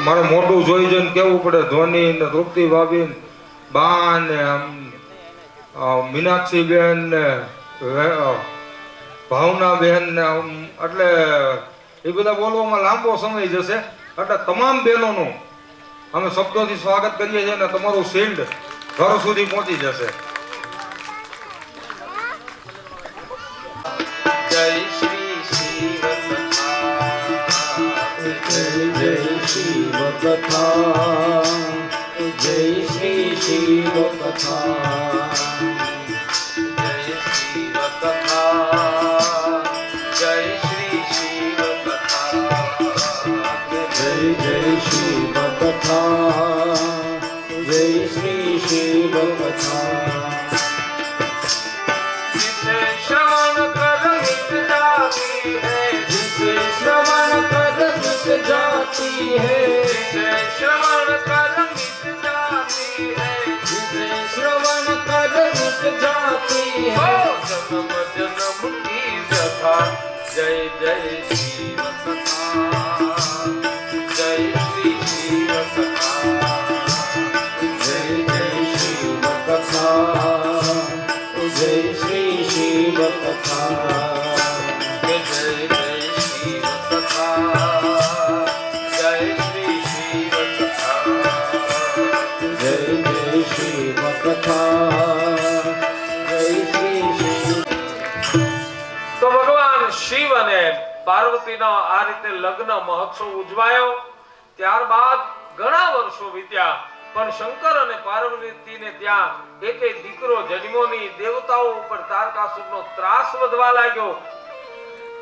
મારું મોઢું જોઈ જોઈને કેવું પડે. ધોની ને તૃપ્તિ ભાભી ને બા ને મીનાક્ષી બેન ને ભાવના બેન ને એટલે એ બધા બોલવામાં લાંબો સમય જશે. એટલે તમામ બહેનોનું અમે શબ્દોથી સ્વાગત કરીએ છીએ અને તમારું શિલ્ડ ઘર સુધી પહોંચી જશે. જય શ્રી શિવ જય શિવ કથા, જય શ્રી શિવ કથા, જય શિવ કથા, જય શ્રી શિવ કથા, જય જય શિવ કથા, જય શ્રી શિવ કથા. जिसे श्रवण कर मिट जाती है, जिसे श्रवण कर मिट जाती है, जिसे श्रवण कर मिट जाती है, जिसे श्रवण कर मिट जाती ओ है. जन्म जन्म की व्यथा. जय जय शिव कथा, जय श्री शिव कथा, जय जय शिव कथा, जय श्री शिव कथा. जय जय शिव कथा, जय श्री शिव कथा, जय जय शिव कथा, जय श्री शिव. તો ભગવાન શિવ અને પાર્વતીનો આ રીતે લગ્ન મહોત્સવ ઉજવાયો. ત્યારબાદ ઘણા વર્ષો વીત્યા, પણ શંકર અને પાર્વતીને ત્યાં એકેય દીકરો જન્મ્યો નહીં. દેવતાઓ ઉપર તારકાસુરનો ત્રાસ વધવા લાગ્યો.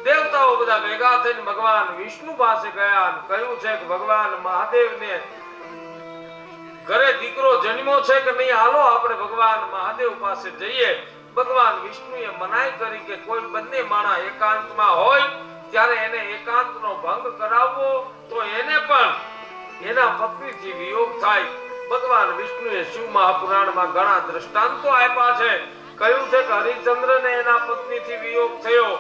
દેવતાઓ બધા ભેગા થઈને ભગવાન વિષ્ણુ પાસે ગયા અને કહ્યું છે કે ભગવાન મહાદેવને ઘરે દીકરો જન્મ્યો છે કે નહીં, હાલો આપણે ભગવાન મહાદેવ પાસે જઈએ. ભગવાન વિષ્ણુએ મનાઈ કરી કે કોઈ બંને માણા એકાંતમાં હોય ત્યારે એને એકાંતનો ભંગ કરાવવો તો એને પણ એના પત્નીથી વિયોગ થાય. ભગવાન વિષ્ણુએ શિવ મહાપુરાણમાં ઘણા દ્રષ્ટાંતો આપ્યા છે. કહ્યું છે કે હરિચંદ્રને એના પત્નીથી વિયોગ થયો,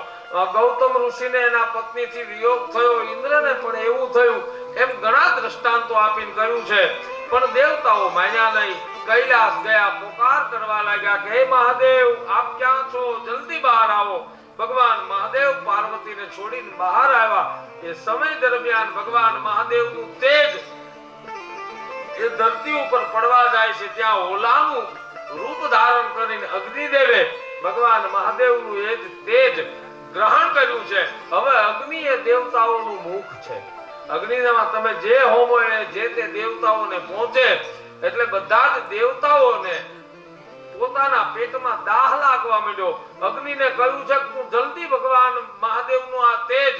ગૌતમ ઋષિને એના પત્નીથી વિયોગ થયો, ઇન્દ્રને પણ એવું થયું. એમ ઘણા દ્રષ્ટાંતો આપીને કહ્યું છે. પણ દેવતાઓ માન્યા નહીં. કૈલાસ ગયા, પોકાર કરવા લાગ્યા કે હે મહાદેવ, આપ ક્યાં છો? જલ્દી બહાર આવો. ભગવાન મહાદેવ પાર્વતીને છોડીને બહાર આવ્યા. એ સમય દરમિયાન ભગવાન મહાદેવનું તેજ એ ધરતી ઉપર પડવા જાય છે. ત્યાં ઓલાનું રૂપ ધારણ કરીને અગ્નિદેવે ભગવાન મહાદેવનું એ જ તેજ ગ્રહણ કર્યું છે. હવે અગ્નિ એ દેવતાઓનું મુખ છે. અગ્નિમાં તમે જે હોમો એ જે તે દેવતાઓને પહોંચે એટલે બધા જ દેવતાઓને પોતાના પેટમાં દાહ લાગવા માંડ્યો. અગ્નિને કહ્યું છે કે તું જલ્દી ભગવાન મહાદેવનું આ તેજ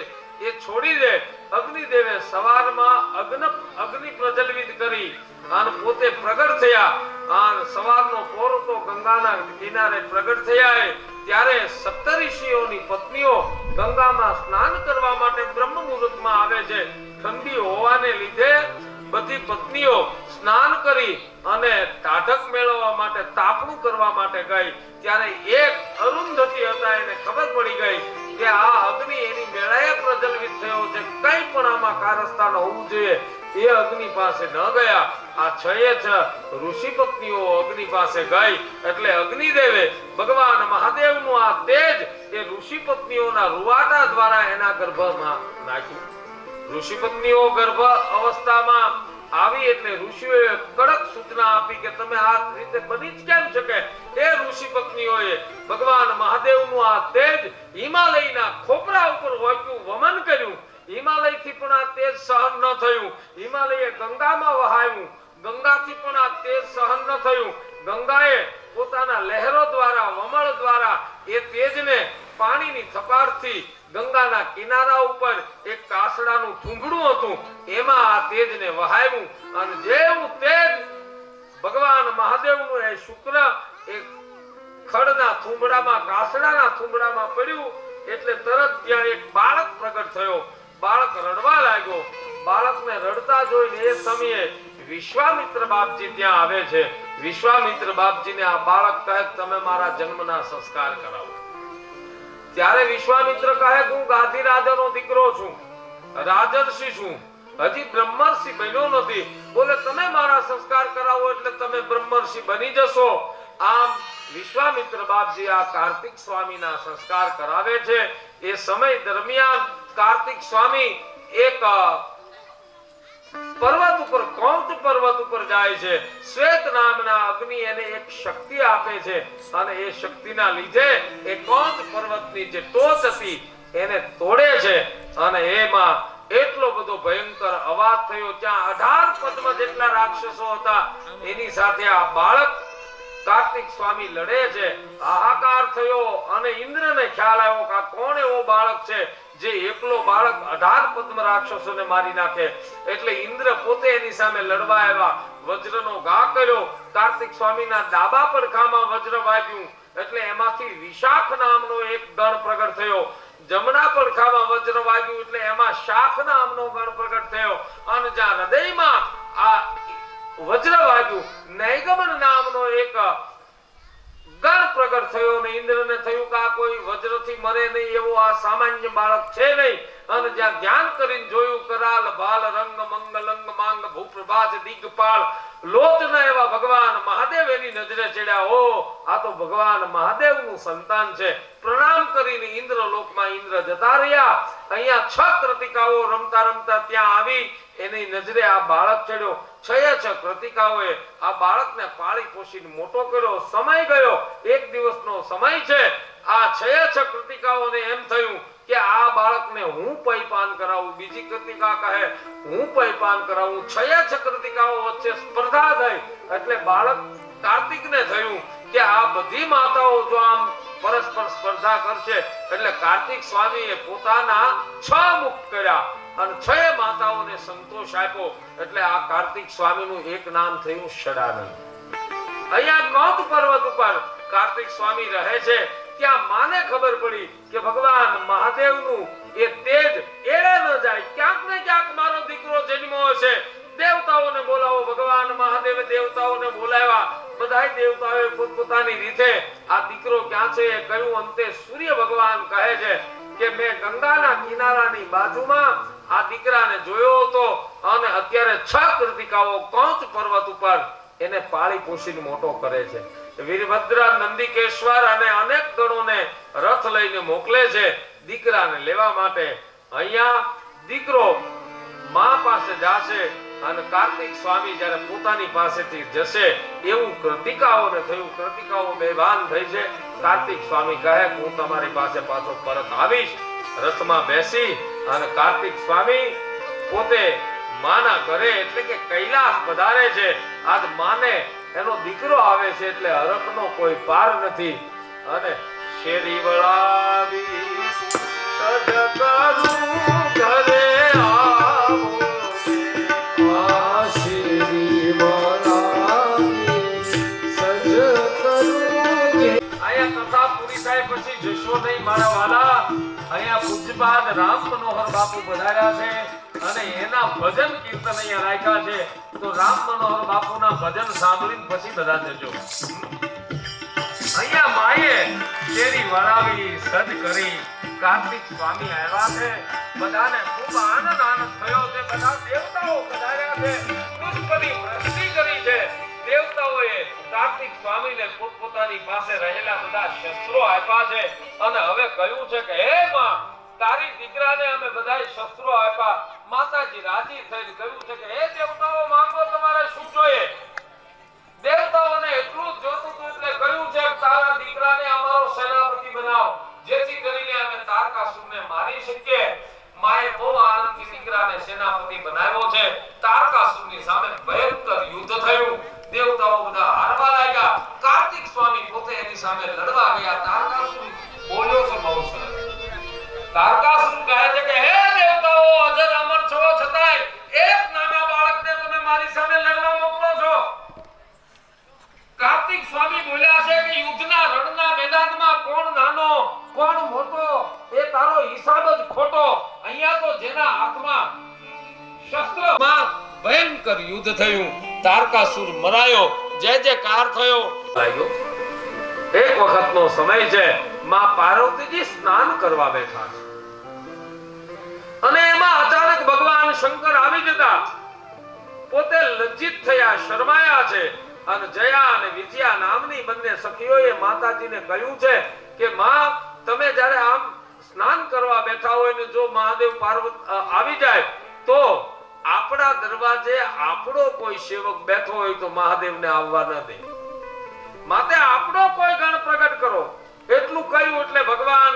એ છોડી દે. અગ્નિદેવે સવારમાં અગ્નિ પ્રજ્વલિત કરી અને પોતે પ્રગટ થયા. અને સવારનો પોરતો ગંગાના કિનારે પ્રગટ થયા. ત્યારે સપ્તઋષિઓની પત્નીઓ ગંગામાં સ્નાન કરવા માટે બ્રહ્મ મુહૂર્તમાં આવે છે. ઠંડી હોવાને લીધે બધી પત્નીઓ સ્નાન કરી અને ટાઢક મેળવવા માટે તાપણું કરવા માટે ગઈ. ત્યારે એક અરુંધતી હતા, એને ખબર પડી ગઈ કે આ અગ્નિ એની મેળાએ પ્રજ્વલિત થયો છે, કંઈ પણ આમાં કારસ્તાન હોવું જોઈએ. એ અગ્નિ પાસે ન ગયા. આ છ ઋષિ પત્નીઓ અગ્નિ પાસે ગઈ એટલે અગ્નિદેવે ભગવાન મહાદેવનું આ તેજ એ ઋષિ પત્નીઓના રૂવાટા દ્વારા એના ગર્ભમાં નાખ્યું. ઋષિ પત્નીઓ ગર્ભ અવસ્થામાં આવી એટલે ઋષિઓએ કડક સૂચના આપી કે તમે આ રીતે બની જ કેમ શકે. એ ઋષિ પત્નીઓએ ભગવાન મહાદેવનું આ તેજ હિમાલયના ખોપરા ઉપર વાંચ્યું, વમન કર્યું. હિમાલયથી પણ આ તેજ સહન ન થયું. હિમાલયે ગંગામાં વહાવ્યું, ગંગાથી પણ આ તેજ સહન ન થયું. ગંગાએ પોતાના લહેરો દ્વારા, વમળ દ્વારા એ તેજને પાણીની થપારથી ગંગાના કિનારા ઉપર એક કાસડાનું થૂંભડું હતું, એમાં આ તેજને વહાવ્યું. અને જેવું તેજ ભગવાન મહાદેવનું એ શુક્ર એક ખડના થૂંભડામાં, કાસડાના થૂંભડામાં પડ્યું એટલે તરત ત્યાં એક બાળક પ્રગટ થયો. બાળક રડવા લાગ્યો. બાળકને રડતા જોઈને એ સમયે વિશ્વામિત્ર બાપજી ત્યાં આવે છે. વિશ્વામિત્ર બાપજીને આ બાળક કહે તમે મારા જન્મના સંસ્કાર કરાવો. ત્યારે વિશ્વામિત્ર કહે હું ગાંધીરાજાનો દીકરો છું, રાજર્ષિ છું, હજી બ્રહ્મર્ષિ બન્યો નથી. બોલે તમે મારા સંસ્કાર કરાવો એટલે તમે બ્રહ્મર્ષિ બની જશો. આમ વિશ્વામિત્ર બાપજી આ કાર્તિક સ્વામીના સંસ્કાર કરાવે છે. એ સમય દરમિયાન કાર્તિક સ્વામી એક પર્વત ઉપર કૌંત પર્વત ઉપર જાય છે. શ્વેત નામના અગ્નિ એને એક શક્તિ આપે છે અને એ શક્તિના લીધે એ કૌંત પર્વતની જે ટોચ હતી એને તોડે છે અને એમાં એટલો બધો ભયંકર અવાજ થયો. ત્યાં 18 પદ્મ જેટલા રાક્ષસો હતા. એની સાથે આ બાળક કાર્તિક સ્વામી લડે છે. હાહાકાર થયો અને ઇન્દ્રને ખ્યાલ આવ્યો કે આ કોણ એવો બાળક છે જે એકલો બાળક 18 પદ્મ રાક્ષસોને મારી નાખે. એટલે ઇન્દ્ર પોતે એની સામે લડવા આવ્યા. વજ્રનો ઘા કર્યો. કાર્તિક સ્વામીના ડાબા પડખામાં વજ્ર વાગ્યું એટલે એમાંથી વિશાખ નામનો એક ગણ પ્રગટ થયો. જમણા પડખામાં વજ્ર વાગ્યું એટલે એમાં શાખ નામનો ગણ પ્રગટ થયો અને જ્યાં હૃદયમાં આ વજ્ર વાગ્યું નૈગમન નામનો એક ગણ પ્રગટ થયો અને ઇન્દ્રને થયું કે આ કોઈ વજ્રથી મરે નહીં એવો આ સામાન્ય બાળક છે નહીં. અને જ્યાં ધ્યાન કરીને જોયું કરાલ ભાલ રંગ મંગલંગ માંગ ભૂપ્રભાત દિગ્પાલ લોચના એવા ભગવાન મહાદેવ એની નજરે ચડ્યા. ઓ આ તો ભગવાન મહાદેવનું સંતાન છે. પ્રણામ કરીને ઇન્દ્ર લોકમાં ઇન્દ્ર જતા રહ્યા. અહીંયા 6 કૃતિકાઓ રમતા રમતા ત્યાં આવી એની નજરે આ બાળક ચડ્યો. 6 કૃતિકાઓએ આ બાળકને પાળી પોષીને મોટો કર્યો. સમય ગયો. એક દિવસનો સમય છે. આ 6 કૃતિકાઓને એમ થયું કે આ બાળકને હું પૈપાન કરાવું. બીજી કૃતિકા કહે હું પૈપાન કરાવું. 6 કૃતિકાઓ વચ્ચે સ્પર્ધા થઈ એટલે બાળક કાર્તિકને થયું કે આ બધી માતાઓ જો આમ પરસ્પર સ્પર્ધા કરશે એટલે કાર્તિક સ્વામીએ પોતાના 6 મુખ કર્યા અને 6 માતાઓને સંતોષ આપ્યો. એટલે આ કાર્તિક સ્વામીનું એક નામ થયું ષડાનંદ. અહીંયા કૌંત પર્વત ઉપર કાર્તિક સ્વામી રહે છે. ત્યાં માને ખબર પડી કે ભગવાન મહાદેવનું એ તેજ એળે ન જાય. ક્યાંક ને ક્યાંક મારો દીકરો જન્મ્યો હશે. દેવતાઓને બોલાવો. ભગવાન મહાદેવે દેવતાઓને બોલાવ્યા. બધાય દેવતાઓએ પોતપોતાની રીતે આ દીકરો ક્યાં છે એ કહ્યું. અંતે સૂર્ય ભગવાન કહે છે કે મેં ગંગાના કિનારાની બાજુમાં આ દીકરાને જોયો હતો અને અત્યારે 6 કૃતિકાઓ કૌંચ પર્વત ઉપર એને પાળી પોષીને મોટો કરે છે. વીરભદ્ર નંદિકેશ્વર અને અનેક ગણોને રથ લઈને મોકલે છે દીકરાને લેવા માટે. અહીંયા દીકરો માં પાસે જાશે અને કાર્તિક સ્વામી જ્યારે પોતાની પાસેથી જશે એવું કૃતિકાઓને થયું. કૃતિકાઓ બેભાન થઈ છે. કાર્તિક સ્વામી કહે હું તમારી પાસે પાછો પરત આવીશ. રથમાં બેસી અને કાર્તિક સ્વામી પોતે માના ઘરે એટલે કે કૈલાસ પધારે છે. આજ માને એનો દીકરો આવે છે એટલે હરખનો કોઈ પાર નથી. અને શેરી વળાવી સજ કરું ઘરે આવો આ શેરી વળાવી સજ કરું. અહીંયા કથા પૂરી થાય પછી જશો નહીં મારા વાલા. અહીંયા પૂજ્યપાદ રામ મનોહર બાપુ પધાર્યા છે અને એના ભજન કીર્તન અહીંયા રાખ્યા છે. તો રામ મનોહર બાપુના ભજન સાંભળીને પછી બધા જજો. અહીંયા માએ શેરી વળાવી સજ કરી. કાર્તિક સ્વામી આવ્યા છે. બધાને ખૂબ આનંદ થયો છે. બધા દેવતાઓ પધાર્યા છે. પુષ્પની વૃષ્ટિ કરી છે. દેવતાઓએ કાર્તિક સ્વામીને પોતપોતાની પાસે રહેલા બધા શસ્ત્રો આપ્યા છે અને હવે કહ્યું છે કે હે માં તારી દીકરાને અમે બધાય શસ્ત્રો આપ્યા. માતાજી રાજી થઈને કહ્યું છે કે હે દેવતાઓ માંગો તમારે શું જોઈએ. દેવતાઓને એટલું જ જોતું હતું એટલે કહ્યું છે કે તારા દીકરાને અમારો સેનાપતિ બનાવો જેથી કરીને અમે તારકાસુરને મારી શકીએ. માએ બહુ આનંદથી દીકરાને સેનાપતિ બનાવ્યો છે. તારકાસુરની સામે ભયંકર યુદ્ધ થયું. દેવતાઓ બધા હારવા લાગ્યા. કાર્તિક સ્વામી પોતે એની સામે લડવા ગયા. તારકાસુર બોલ્યો છે બહુ સરસ. તારકાસુર કહે છે કે હે દેવતાઓ અજર અમર છો છતાંય એક નાના બાળકને તમે મારી સામે લડવા મોકલો છો. કાર્તિક સ્વામી બોલ્યા છે કે યુદ્ધના રણના મેદાનમાં કોણ નાનો કોણ મોટો એ તારો હિસાબ જ ખોટો. અહીંયા તો જેના હાથમાં શસ્ત્રમાં ભયંકર યુદ્ધ થયું. તારકાસુર મરાયો. જય જયકાર થયો. એક વખતનો સમય છે. માં પાર્વતીજી સ્નાન કરવા બેઠા છે અને એમાં અચાનક અચાનક ભગવાન શંકર આવી જતા પોતે લજ્જિત થયા, શરમાયા છે. અને જયા અને વિજયા નામની બંને સખીઓએ માતાજીને કહ્યું છે કે માં, તમે જ્યારે આમ સ્નાન કરવા બેઠા હોય ને જો મહાદેવ પાર્વતી આવી જાય તો આપણા દરવાજે આપણો કોઈ સેવક બેઠો હોય તો મહાદેવને આવવા ન દે, માટે આપણો કોઈ ગણ પ્રગટ કરો. એટલું કહ્યું એટલે ભગવાન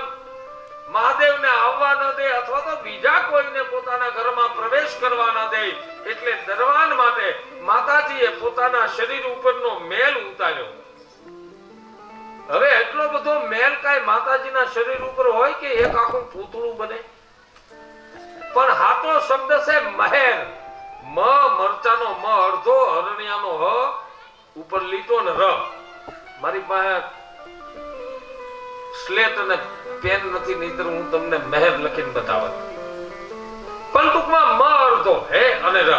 મહાદેવને આવવા ન દે અથવા તો બીજા કોઈને પોતાના ઘરમાં પ્રવેશ કરવા ન દે. એટલે દરવાન માટે માતાજીએ પોતાના શરીર ઉપરનો મેલ ઉતાર્યો. હવે એટલો બધો મેલ કાંઈ માતાજીના શરીર ઉપર હોય કે એક આખું પૂતળું બને? પણ હાથો શબ્દ છે મહેર. મ મરચાનો મ અડધો, હરણિયાનો હ, ઉપર લીટો ને ર. મારી પાસે સ્લેટ અને પેન નથી, નહીતર હું તમને મહેર લખીને બતાવત. પણ ટૂંકમાં મ અડધો હે અને ર.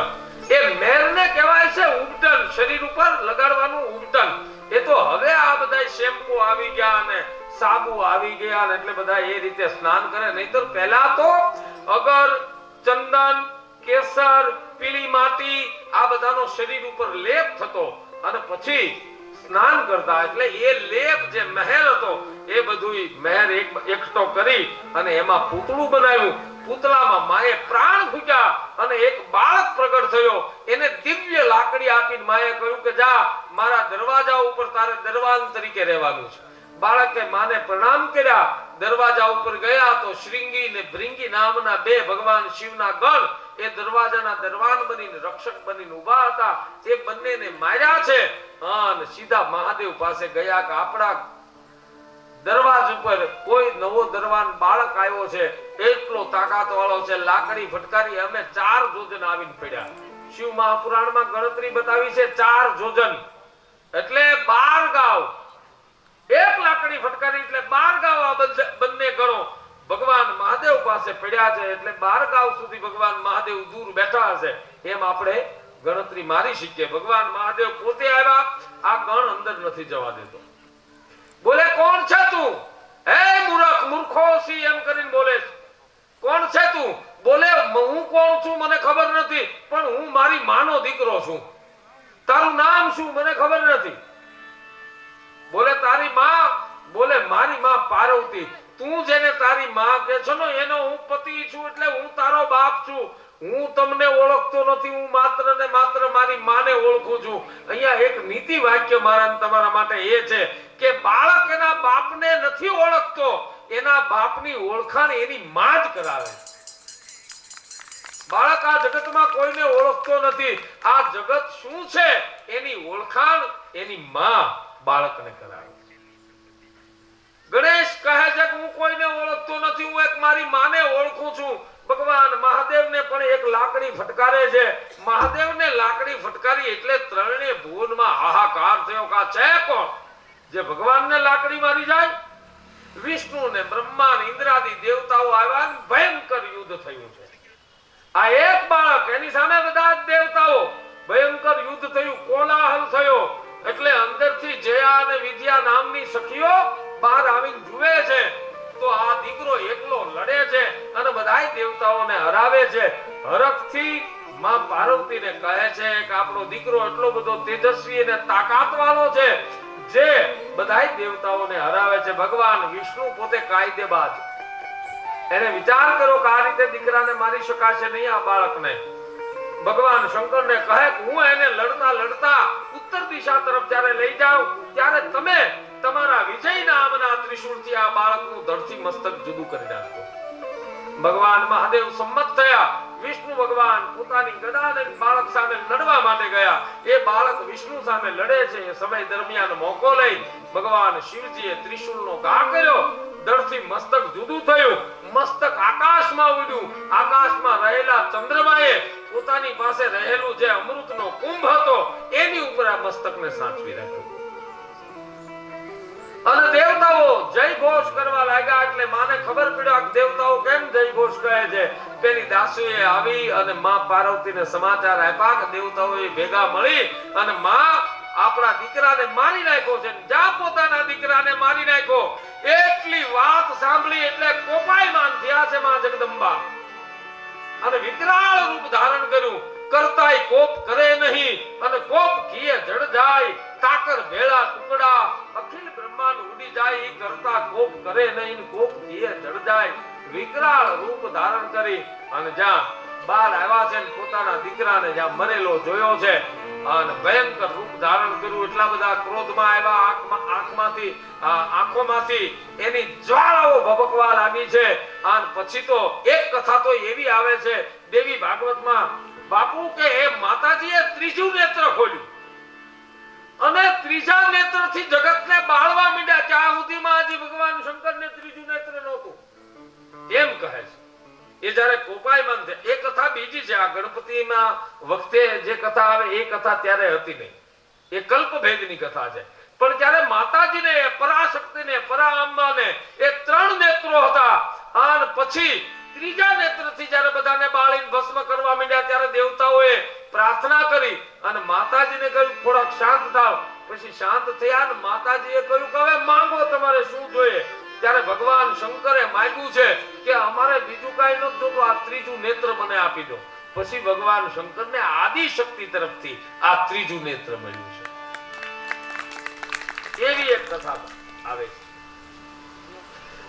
એ મહેરને કહેવાય છે ઉબટન, શરીર ઉપર લગાડવાનું ઉબટન. એ તો હવે આ બધા શેમ્પુ આવી ગયા અને સાબુ આવી ગયા એટલે બધા એ રીતે સ્નાન કરે. નહીતર પહેલા તો અગર, ચંદન, કેસર, પીળી માટી આ બધાનો શરીર ઉપર લેપ થતો અને પછી સ્નાન કરતા. એટલે એ લેપ જે મહેર હતો એ બધું મહેર એકઠો કરી અને એમાં પૂતળું બનાવ્યું. પૂતળામાં માએ પ્રાણ ફૂંક્યા અને એક બાળક પ્રગટ થયો. એને દિવ્ય લાકડી આપીને માએ કહ્યું કે જા, મારા દરવાજા ઉપર તારે દરવાન તરીકે રહેવાનું છે. બાળકે માને પ્રણામ કર્યા, દરવાજા ઉપર ગયા તો શ્રીંગી ને ભૃંગી નામના બે ભગવાન શિવના ગણ એ દરવાજાના દરવાન બનીને રક્ષક બનીને ઊભા હતા. એ બંનેને માર્યા છે અને સીધા મહાદેવ પાસે ગયા કે આપણા દરવાજ ઉપર કોઈ નવો દરવાન બાળક આવ્યો છે, એટલો તાકાત વાળો છે. લાકડી ફટકારી અમે 4 જોજન આવીને પડ્યા. શિવ મહાપુરાણમાં ગણતરી બતાવી છે 4 જોજન એટલે 12 ગાવ. એક લાકડી ફટકારી એટલે 12 ગાવ આ બંને ગણો ભગવાન મહાદેવ પાસે પડ્યા છે. એટલે 12 ગાવ સુધી ભગવાન મહાદેવ દૂર બેઠા હશે એમ આપણે ગણતરી મારી શકીએ. ભગવાન મહાદેવ પોતે આવ્યા, આ ગણ અંદર નથી જવા દેતો. બોલે કોણ છે તું? હે મૂર્ખ, મૂર્ખો સી એમ કરીને બોલે. કોણ છે તું? બોલે હું કોણ છું મને ખબર નથી, પણ હું મારી માનો દીકરો છું. તારું નામ શું મને ખબર નથી. બોલે તારી માં? બોલે મારી માં પાર્વતી. તું જેને તારી માં કહે છો ને એનો હું પતિ છું, એટલે હું તારો બાપ છું. હું તમને ઓળખતો નથી, હું માત્ર ને માત્ર મારી માને ઓળખું છું. અહીંયા એક નીતિ વાક્ય મારા તમારા માટે એ છે કે બાળક એના બાપને નથી ઓળખતો, એના બાપની ઓળખાણ એની માં જ કરાવે. બાળક આ જગતમાં કોઈને ઓળખતો નથી. આ જગત શું છે એની ઓળખાણ એની માં બાળકને કરાવે. ગણેશ કહે છે કે હું કોઈને ઓળખતો નથી, હું એક મારી માને ઓળખું છું. ભગવાન મહાદેવને પણ એક લાકડી ફટકારે છે. મહાદેવને લાકડી ફટકારી એટલે ત્રણેય ભુવનમાં હાહાકાર થયો કે આ છે કોણ જે ભગવાનને લાકડી મારી જાય? વિષ્ણુ ને બ્રહ્મા ને ઇન્દ્રાદી દેવતાઓ આવ્યા, ભયંકર યુદ્ધ થયું છે. આ એક બાળક, એની સામે બધા જ દેવતાઓ, ભયંકર યુદ્ધ થયું, કોલાહલ થયો. એટલે અંદરથી જયા અને વિજયા નામની સખીઓ બહાર આવીને જુએ છે તો આ દીકરો એકલો લડે છે અને બધાય દેવતાઓને હરાવે છે. હરખથી માં પાર્વતીને કહે છે કે આપણો દીકરો એટલો બધો તેજસ્વી અને તાકાતવાળો છે જે બધાય દેવતાઓને હરાવે છે. ભગવાન વિષ્ણુ પોતે કાયદેબાજ. એને વિચાર કરો કે આ રીતે દીકરાને મારી શકાશે નહીં આ બાળકને. ભગવાન શંકરને કહે કે હું એને લડતા લડતા ઉત્તર દિશા તરફ જ્યારે લઈ જાઉં ત્યારે તમે તમારા વિજય નામના ત્રિશૂળથી આ બાળકનું ધડથી મસ્તક જુદું કરી નાખો. ભગવાન મહાદેવ સંમત થયા. વિષ્ણુ ભગવાન પોતાની ગદાને બાળક સામે લડવા માટે ગયા. એ બાળક વિષ્ણુ સામે લડે છે એ સમય દરમિયાન મોકો લઈ ભગવાન શિવજીએ ત્રિશૂળનો ઘા કર્યો. ધડથી મસ્તક જુદું થયું. મસ્તક આકાશમાં ઉડ્યું. આકાશમાં રહેલા ચંદ્રમાએ પોતાની પાસે રહેલું જે અમૃતનો કુંભ હતો એની ઉપર આ મસ્તકને સાચવી રાખ્યું. અને દેવતાઓ જય ઘોષ કરવા લાગ્યા. એટલે માને ખબર પડ્યો કે દેવતાઓ કેમ જય ઘોષ કહે છે. પેલી દાસીએ આવી અને માં પાર્વતીને સમાચાર આપ્યા કે દેવતાઓએ ભેગા મળી અને માં આપણા દીકરાને મારી નાખ્યો છે. જા પોતાના દીકરાને મારી નાખ્યો. એટલી વાત સાંભળી એટલે કોપાયમાન થયા છે માં જગદંબા. અને વિકરાળ રૂપ ધારણ કર્યું. કરતાય કોપ કરે નહીં અને કોપ ઘીએ જડ જાય. કાકર ભેળા ટુકડા અખિલ બ્રહ્માંડ ઉડી જાય. ઈ કરતા કોપ કરે નહીં કોપ ઘીએ જડ જાય. વિકરાળ રૂપ ધારણ કરી અને જ્યાં બાર આવ્યા છે ને પોતાના દીકરાને જ્યાં મરેલો જોયો છે અને ભયંકર રૂપ ધારણ કર્યું. એટલા બધા ક્રોધમાં આવ્યા, આંખોમાંથી એની જ્વાળાઓ ભભકવા લાગી છે. અને પછી તો એક કથા તો એવી આવે છે દેવી ભાગવતમાં, બાપુ કે એ માતાજીએ ત્રીજું નેત્ર ખોલ્યું અને ત્રીજા નેત્રથી જગતને બાળવા માંડ્યા. ત્યાં સુધીમાં હજી ભગવાન શંકરને ત્રીજું નેત્ર નહોતું એમ કહે છે. એ જ્યારે કોપાયમાન છે એ કથા બીજી છે. આ ગણપતિના વખતે જે કથા આવે એ કથા ત્યારે હતી નહીં, એ કલ્પભેદની કથા છે. પણ જ્યારે માતાજીને, પરાશક્તિને, પરાઅંબાને એ ત્રણ નેત્રો હતા અને પછી ત્રીજા નેત્રથી જ્યારે બધાને બાળીને ભસ્મ કરવા માંડ્યા ત્યારે દેવતાઓએ પ્રાર્થના કરી અને માતાજીને કહ્યું થોડાક શાંત થાવ. પછી શાંત થયા અને માતાજીએ કહ્યું કે હવે માંગો તમારે શું જોઈએ. ત્યારે ભગવાન શંકરે માંગ્યું છે કે અમારે બીજું કાંઈ નથી જોતું, આ ત્રીજું નેત્ર મને આપી દો. પછી ભગવાન શંકરને આદિ શક્તિ તરફથી આ ત્રીજું નેત્ર મળ્યું છે. એવી એક કથા આવે છે.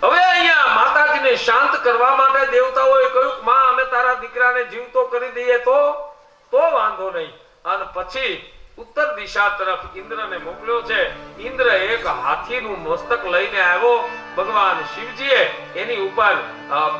હવે અહીંયા માતાજીને શાંત કરવા માટે દેવતાઓએ કહ્યું માં અમે તારા દીકરાને જીવતો કરી દઈએ તો વાંધો નહીં. અને પછી ઉત્તર દિશા તરફ ઇન્દ્રને મોકલ્યો છે. ઇન્દ્ર એક હાથીનું મસ્તક લઈને આવ્યો. ભગવાન શિવજીએ એની ઉપર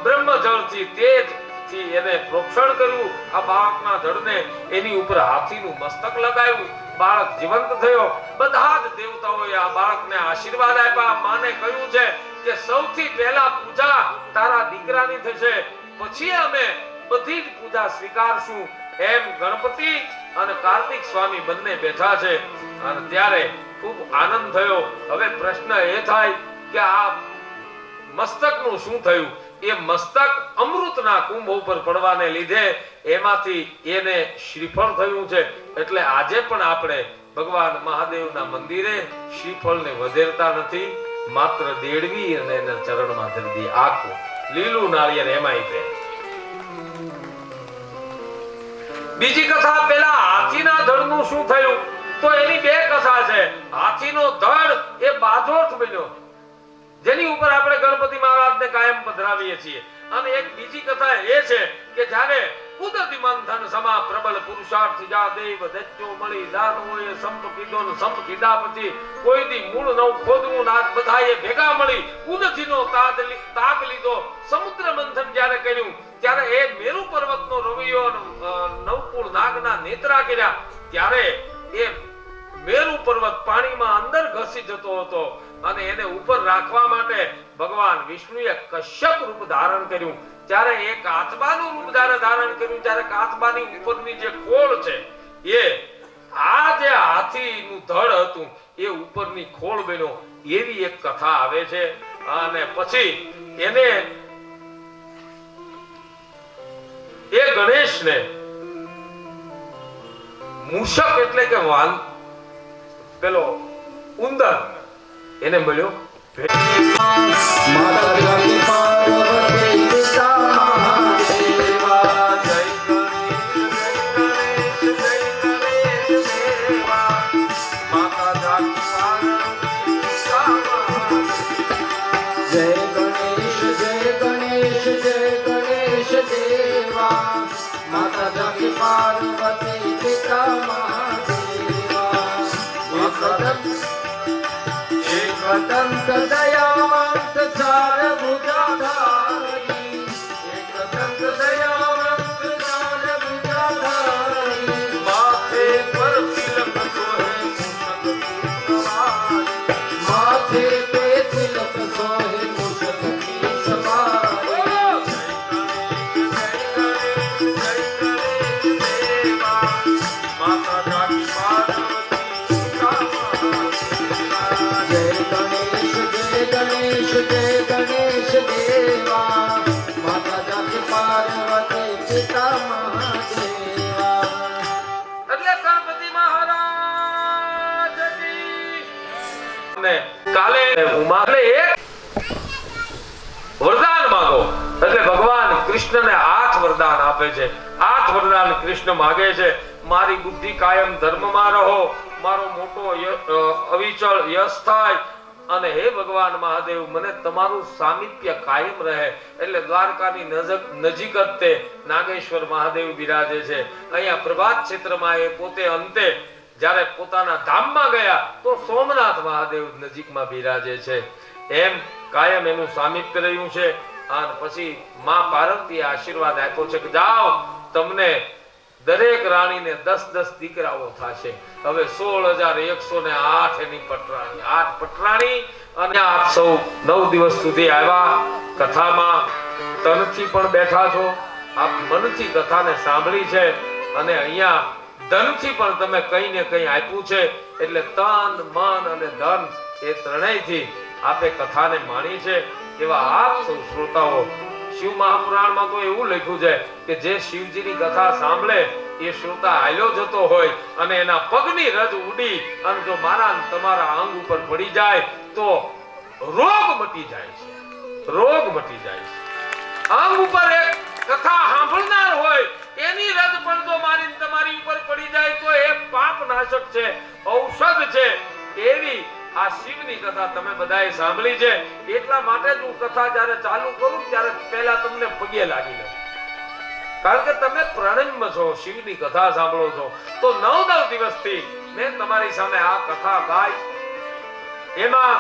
બ્રહ્મજળથી તેજથી એને પ્રોક્ષણ કર્યું. આ બાળકના જળને એની ઉપર હાથીનું મસ્તક લગાવ્યું. બાળક જીવંત થયો. બધા જ દેવતાઓએ આ બાળકને આશીર્વાદ આપ્યા. માને કહ્યું છે કે સૌથી પહેલા પૂજા તારા દીકરાની થશે, પછી અમે બધી જ પૂજા સ્વીકારશું. એમ ગણપતિ અને કાર્તિક સ્વામી બંને બેઠા છે અને ત્યારે ખૂબ આનંદ થયો. હવે પ્રશ્ન એ થાય કે આ મસ્તકનું શું થયું? એ મસ્તક અમૃતના કુંભ ઉપર પડવાને લીધે એમાંથી એને શ્રીફળ થયું છે. એટલે આજે પણ આપણે ભગવાન મહાદેવના મંદિરે શ્રીફળને વધેરતા નથી, માત્ર દેડવી અને એના ચરણમાં ધરી દઈએ. આખું લીલું નાળિયેર એમાંય છે. બીજી કથા પેલા હાથીના ધડનું શું થયું? તો એની બે કથા છે. હાથીનો ધડ એ બાજોઠ બન્યો જેની ઉપર આપણે ગણપતિ મહારાજને કાયમ પધરાવીએ છીએ. અને એક બીજી કથા એ છે કે જ્યારે કુદરતી મંથન સમા પ્રબળ પુરુષાર્થ જા દેવ દચ્ચો મળી દાનોએ સંપ કીધો ને સંપ કીધા પછી કોઈ દી મૂળ નવ ખોદવું નાથ બધાએ ભેગા મળી કુદરતીનો તાગ લીધો. સમુદ્ર મંથન જ્યારે કર્યું ત્યારે એ મેરુ પર્વતનો રવિયો નવકુળ નાગના નેત્રા કર્યા. ત્યારે એ મેરુ પર્વત પાણીમાં અંદર ઘસી જતો હતો અને એને ઉપર રાખવા માટે ભગવાન વિષ્ણુએ કશ્યપ રૂપ ધારણ કર્યું. ત્યારે એ કાચબાનું રૂપ ધારણ કર્યું. ત્યારે કાચબાની ઉપરની જે ખોળ છે એ આ જે હાથીનું ધડ હતું એ ઉપરની ખોળ બન્યો. એવી એક કથા આવે છે. અને પછી એને એ ગણેશને મૂષક એટલે કે પેલો ઉંદર એને મળ્યો. માતાજી પાર્વતી પિતા મહાદેવા જય ગણેશ જય ગણેશ દેવા માતા જાગી પાર્વતી પિતા જય ગણેશ જય ગણેશ જય ગણેશ દેવા માતા જાગી પાર્વતી પિતા મહાદેવા એકદંત દયાવંત ચાર ભુજાધારી એકદંત દયાવંત ચાર ભુજાધારી માથે પર તિલક સોહે મૂષક કી સવારી માથે पे तिलक सोहे मूषक की सवारी माता जागी पार्वती पिता महादेवा એટલે ગણપતિ મહારાજની ને કાલે ઉમાને એક વરદાન માંગો એટલે ભગવાન કૃષ્ણને 8 વરદાન આપ્યા. આપે છે. આ જ વરદાન કૃષ્ણ માગે છે. મારી બુદ્ધિ કાયમ ધર્મમાં રહો, મારો મોટો અવિચળ યશ થાય, અને હે ભગવાન મહાદેવ મને તમારું સામિપ્ય કાયમ રહે. એટલે દ્વારકાની નજીક જ તે નાગેશ્વર મહાદેવ બિરાજે છે. અહીંયા પ્રભાત ક્ષેત્રમાં એ પોતે અંતે જ્યારે પોતાના ધામમાં ગયા તો સોમનાથ મહાદેવ નજીકમાં બિરાજે છે. એમ કાયમ એનું સામિપ્ય રહ્યું છે. અને પછી માં પાર્વતીએ આશીર્વાદ આપ્યો છે કે જાઓ, તમને દરેક રાણીને 10-10 દીકરાઓ થશે. હવે 16,108 એની પટરાણી, 8 પટરાણી. અને આપ સૌ 9 દિવસ સુધી આવ્યા કથામાં, તનથી પણ બેઠા છો, આપ મનથી કથાને સાંભળી છે, અને અહીંયા ધનથી પણ તમે કઈ ને કઈ આપ્યું છે. એટલે તન, મન અને ધન એ ત્રણેયથી આપે કથાને માણી છે. એવા આપ સૌ શ્રોતાઓ, શિવ મહાપુરાણમાં તો એવું લખ્યું છે કે જે શિવજીની કથા સાંભળે એ શ્રોતા હાલ્યો જતો હોય અને એના પગની રજ ઉડી અને જો મારા તમારા અંગ ઉપર પડી જાય તો રોગ મટી જાય છે. રોગ મટી જાય છે. અંગ ઉપર એક કથા સાંભળનાર હોય એની રજ પણ જો મારી તમારી ઉપર પડી જાય તો એ પાપ નાશક છે, ઔષધ છે. એવી આ શિવની કથા તમે બધાએ સાંભળી છે. એટલા માટે જ હું કથા જ્યારે ચાલુ કરું ત્યારે પહેલા તમને પગે લાગી લઉં, કારણ કે તમે પ્રણમ્ય છો, શિવની કથા સાંભળો છો. તો 9 દિવસથી મેં તમારી સામે આ કથા ગાઈ. એમાં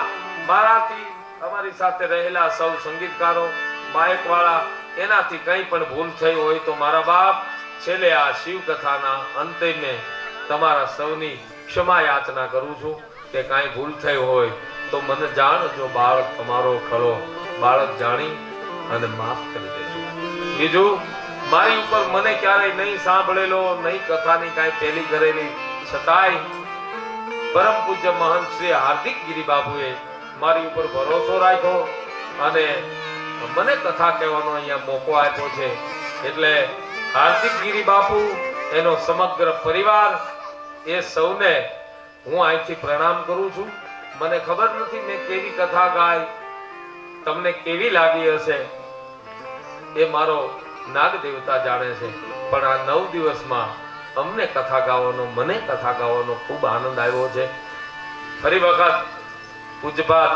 મારાથી અમારી સાથે રહેલા સૌ સંગીતકારો, માઇક વાળા, એનાથી કંઈ પણ ભૂલ થઈ હોય તો મારા બાપ છેલ્લે આ શિવ કથાના અંતે મેં તમારા સૌની ક્ષમા યાચના કરું છું કે કાંઈ ભૂલ થઈ હોય તો મને જાણજો. બાળક તમારો ખરો, બાળક જાણી અને માફ કરી દેજો. બીજું, મારી ઉપર મને ક્યારેય નહીં સાંભળેલો, નહીં કથાની કાંઈ પહેલી કરેલી, છતાંય પરમ પૂજ્ય મહંત શ્રી હાર્દિક ગિરી બાપુએ મારી ઉપર ભરોસો રાખ્યો અને મને કથા કહેવાનો અહીંયા મોકો આપ્યો છે. એટલે હાર્દિક ગિરી બાપુ, એનો સમગ્ર પરિવાર, એ સૌને હું અહીંથી પ્રણામ કરું છું. મને ખબર નથી મેં કેવી કથા ગાઈ, તમને કેવી લાગી હશે એ મારો નાગ દેવતા જાણે છે. પણ આ 9 દિવસમાં અમને કથા ગાવાનો, મને કથા ગાવાનો ખૂબ આનંદ આવ્યો છે. ફરી વખત પૂજ્યપાદ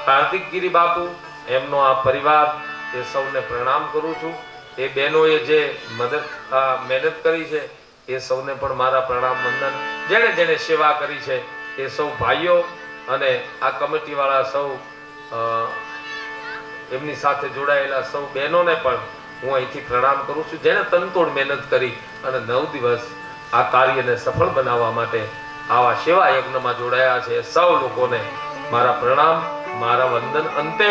હાર્દિક ગિરી બાપુ, એમનો આ પરિવાર, એ સૌને પ્રણામ કરું છું. એ બહેનોએ જે મહેનત કરી છે એ સૌને પણ મારા પ્રણામ વંદન. જેણે જેણે સેવા કરી છે એ સૌ ભાઈઓ અને આ કમિટી વાળા સૌ એમની સાથે જોડાયેલા સૌ બહેનોને પણ હું અહીંથી પ્રણામ કરું છું, જેને તનતોડ મહેનત કરી અને 9 દિવસ આ કાર્યને સફળ બનાવવા માટે આવા સેવા યજ્ઞમાં જોડાયા છે. સૌ લોકોને મારા પ્રણામ, મારા વંદન. અંતે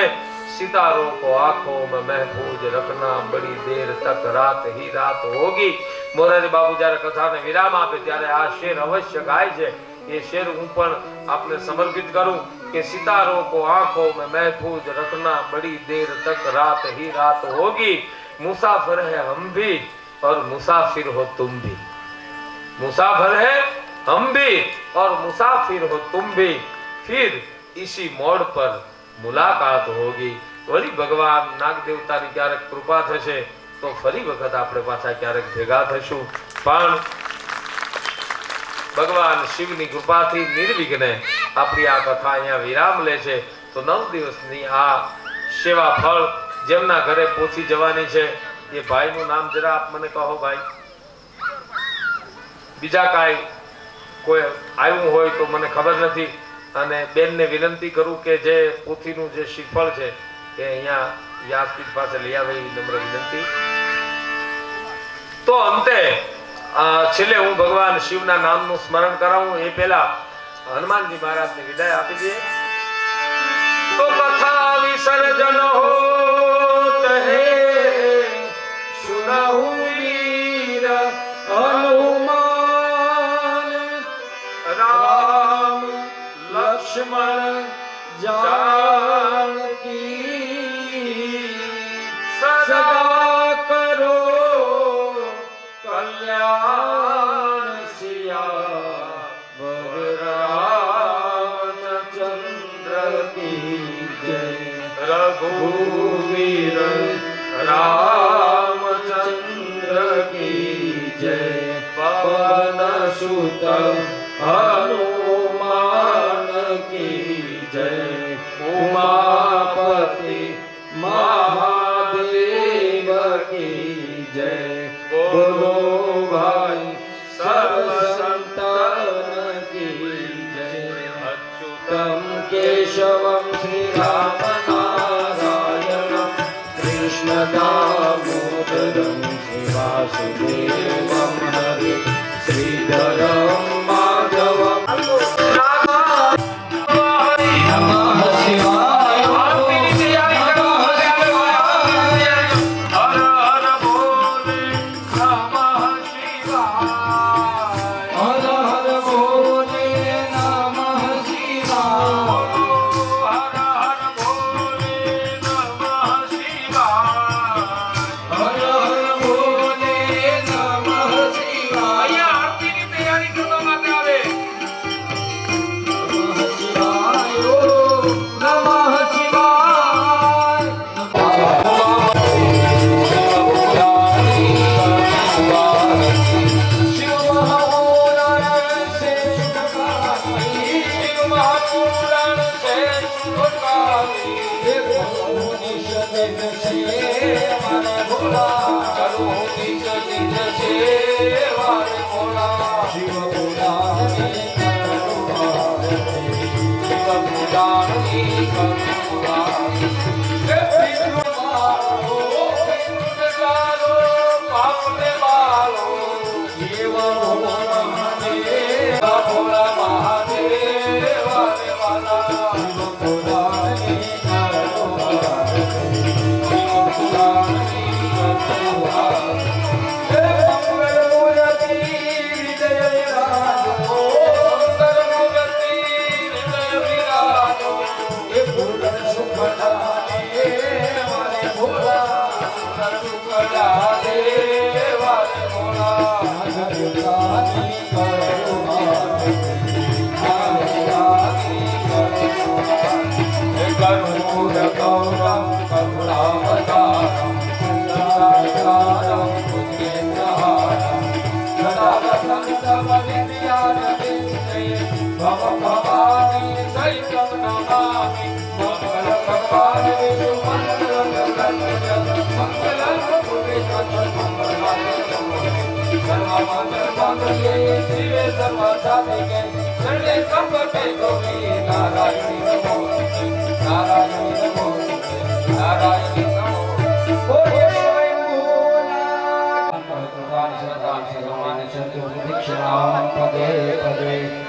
सितारों को आंखों में महफूज रखना, बड़ी देर तक रात ही रात होगी. મોરારી બાપુ જ્યારે કથાને વિરામ આપે ત્યારે આ શેર અવશ્ય ગાય છે. એ શેર હું પણ આપને સમર્પિત કરું કે सितारों को आंखों में महफूज रखना, बड़ी देर तक रात ही रात होगी. मुसाफिर है हम भी और मुसाफिर हो तुम भी. मुसाफिर है हम भी और मुसाफिर हो तुम भी. फिर इसी मोड़ पर मुलाकात होगी. वળી ભગવાન નાગ દેવતાની ક્યારેક કૃપા થશે તો ફરી વખત આપણે પાછા ક્યારેક ભેગા થશું. પણ ભગવાન શિવની કૃપાથી નિર્વિઘ્ને આપણી આ કથા અહીંયા વિરામ લે છે. તો 9 દિવસની આ સેવા ફળ જેમના ઘરે પહોંચી જવાની છે એ ભાઈનું નામ જરા આપ મને કહો ભાઈ. બીજા કાંઈ કોઈ આવ્યું હોય તો મને ખબર નથી. અને બેનને વિનંતી કરું કે જે પોથીનું જે શ્રીફળ છે એ અહીંયા વ્યાસપીઠ પાસે લઈ આવે એવી નમ્ર વિનંતી. તો અંતે છેલ્લે હું ભગવાન શિવના નામનું સ્મરણ કરાવું એ પહેલા હનુમાનજી મહારાજને વિદાય આપી દઈએ. તો કથા વિસર્જન હોત હે સુનહુ વીર હનુમાન, રામ लक्ष्मण जानकी सदा करो कल्याण सिया रामचंद्र की जय. रघुवीर रामचंद्र सुत हनुमान की जय। उमापति महादेव की जय। बोलो भाई सब संतान की जय। अच्युतम केशवम श्री राम नारायण कृष्ण दामोदरम वासुदेवम हरे श्रीधरम माधवम। नमः शिवाय।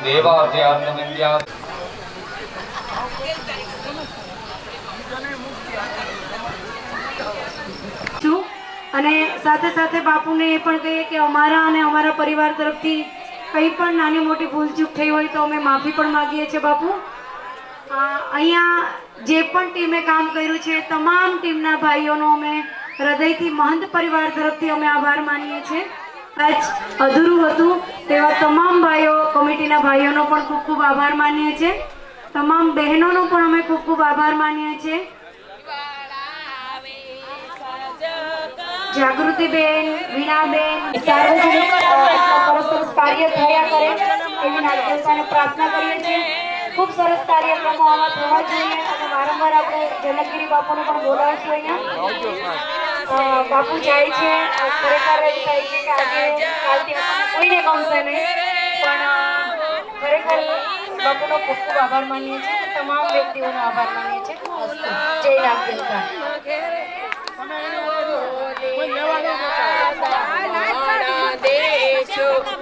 देवाद्यात्म विद्या અને સાથે સાથે બાપુને એ પણ કહીએ કે અમારા અને અમારા પરિવાર તરફથી કંઈ પણ નાની મોટી ભૂલચૂક થઈ હોય તો અમે માફી પણ માગીએ છીએ બાપુ. અહીંયા જે પણ ટીમે કામ કર્યું છે તમામ ટીમના ભાઈઓનો અમે હૃદયથી મહંત પરિવાર તરફથી અમે આભાર માનીએ છીએ. આજ અધૂરું હતું તેવા તમામ ભાઈઓ કમિટીના ભાઈઓનો પણ ખૂબ ખૂબ આભાર માનીએ છીએ. તમામ બહેનોનો પણ અમે ખૂબ ખૂબ આભાર માનીએ છીએ. જાગૃતિબેન, વીણાબેન, સાર્વજનિક સરસ કાર્ય થયા કરે એવી નાગદેવતાને પ્રાર્થના કરીએ છીએ. ખૂબ સરસ કાર્યક્રમો આવા થવા જોઈએ અને વારંવાર આપણે જનકગીરી બાપુને પણ બોલાવીશું અહીંયા. બાપુ જાય છે, ખરેખર એવું થાય છે કે આજે કાલથી આપણને કોઈને ગમશે નહીં, પણ ખરેખર બાપુનો ખૂબ ખૂબ આભાર માનીએ છીએ, તમામ વ્યક્તિઓનો આભાર માનીએ છીએ.